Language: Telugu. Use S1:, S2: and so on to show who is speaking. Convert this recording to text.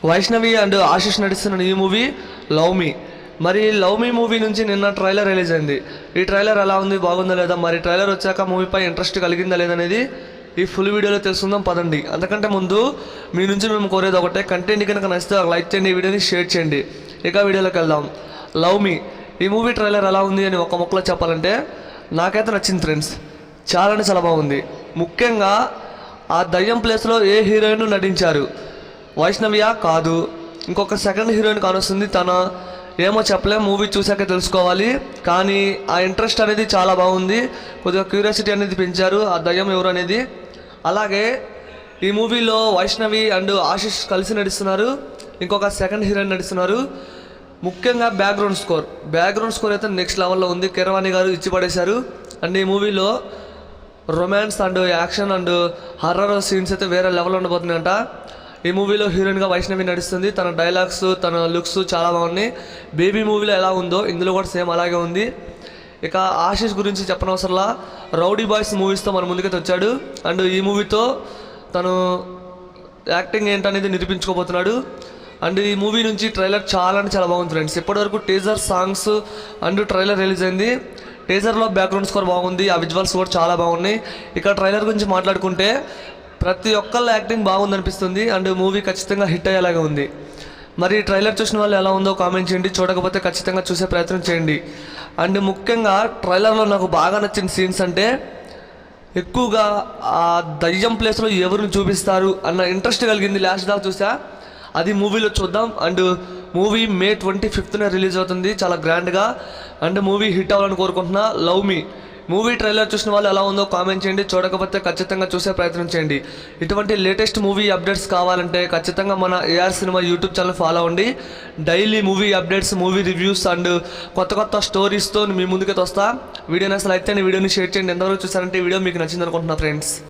S1: వైష్ణవి అండ్ ఆశిష్ నటిస్తున్న ఈ మూవీ లవ్ మీ. మరి లవ్ మీ మూవీ నుంచి నిన్న ట్రైలర్ రిలీజ్ అయింది. ఈ ట్రైలర్ ఎలా ఉంది, బాగుందా లేదా, మరి ట్రైలర్ వచ్చాక మూవీపై ఇంట్రెస్ట్ కలిగిందా లేదనేది ఈ ఫుల్ వీడియోలో తెలుసుకుందాం పదండి. అంతకంటే ముందు మీ నుంచి మేము కోరేది ఒకటే, కంటెంట్ కనుక నచ్చితే లైక్ చేయండి, ఈ వీడియోని షేర్ చేయండి. ఇక వీడియోలోకి వెళ్దాం. లవ్ మీ ఈ మూవీ ట్రైలర్ ఎలా ఉంది అని ఒక ముక్కలో చెప్పాలంటే నాకైతే నచ్చింది ఫ్రెండ్స్. చాలా బాగుంది. ముఖ్యంగా ఆ దయ్యం ప్లేస్లో ఏ హీరోయిన్ నటించారు, వైష్ణవియా కాదు, ఇంకొక సెకండ్ హీరోయిన్ కానొస్తుంది. తన ఏమో చెప్పలేం, మూవీ చూసాక తెలుసుకోవాలి. కానీ ఆ ఇంట్రెస్ట్ అనేది చాలా బాగుంది. కొద్దిగా క్యూరియాసిటీ అనేది పెంచారు ఆ దయ్యం ఎవరు అనేది. అలాగే ఈ మూవీలో వైష్ణవి అండ్ ఆశిష్ కలిసి నటిస్తున్నారు, ఇంకొక సెకండ్ హీరోయిన్ నటిస్తున్నారు. ముఖ్యంగా బ్యాక్గ్రౌండ్ స్కోర్ అయితే నెక్స్ట్ లెవెల్లో ఉంది. కీరవాణి గారు ఇచ్చి పడేశారు. అండ్ ఈ మూవీలో romance and action and horror scenes అయితే వేరే లెవెల్లో ఉండబోతున్నాయంట. ఈ మూవీలో హీరోయిన్గా వైష్ణవి నడుస్తుంది. తన డైలాగ్స్, తన లుక్స్ చాలా బాగున్నాయి. బేబీ మూవీలో ఎలా ఉందో ఇందులో కూడా సేమ్ అలాగే ఉంది. ఇక ఆశిష్ గురించి చెప్పనవసరంలా, రౌడీ బాయ్స్ మూవీస్తో మన ముందుకైతే వచ్చాడు. అండ్ ఈ మూవీతో తను యాక్టింగ్ ఏంటనేది నిరూపించుకోబోతున్నాడు. అండ్ ఈ మూవీ నుంచి ట్రైలర్ చాలా బాగుంది ఫ్రెండ్స్. ఇప్పటివరకు teaser, songs and trailer release అయింది. టీజర్లో బ్యాక్గ్రౌండ్ స్కోర్ బాగుంది, ఆ విజువల్స్ కూడా చాలా బాగున్నాయి. ఇక ట్రైలర్ గురించి మాట్లాడుకుంటే ప్రతి ఒక్కళ్ళ యాక్టింగ్ బాగుందనిపిస్తుంది. అండ్ మూవీ ఖచ్చితంగా హిట్ అయ్యేలాగా ఉంది. మరి ట్రైలర్ చూసిన వాళ్ళు ఎలా ఉందో కామెంట్ చేయండి, చూడకపోతే ఖచ్చితంగా చూసే ప్రయత్నం చేయండి. అండ్ ముఖ్యంగా ట్రైలర్లో నాకు బాగా నచ్చిన సీన్స్ అంటే ఎక్కువగా ఆ దయ్యం ప్లేస్లో ఎవరిని చూపిస్తారు అన్న ఇంట్రెస్ట్ కలిగింది. లాస్ట్ దాకా చూసా, అది మూవీలో చూద్దాం. And movie May 25th release అవుతుంది చాలా గ్రాండ్గా. అండ్ మూవీ హిట్ అవ్వాలని కోరుకుంటున్నా. లవ్ మీ మూవీ ట్రైలర్ చూసిన వాళ్ళు ఎలా ఉందో కామెంట్ చేయండి, చూడకపోతే ఖచ్చితంగా చూసే ప్రయత్నం చేయండి. ఇటువంటి లేటెస్ట్ మూవీ అప్డేట్స్ కావాలంటే ఖచ్చితంగా మన AR cinema YouTube channel follow అవ్వండి. Daily movie updates, movie reviews and కొత్త స్టోరీస్తో మీ ముందుకైతే వస్తా. వీడియోని అసలు అయితే వీడియోని షేర్ చేయండి. ఎంతవరకు చూసారంటే ఈ వీడియో మీకు నచ్చింది అనుకుంటున్నా ఫ్రెండ్స్.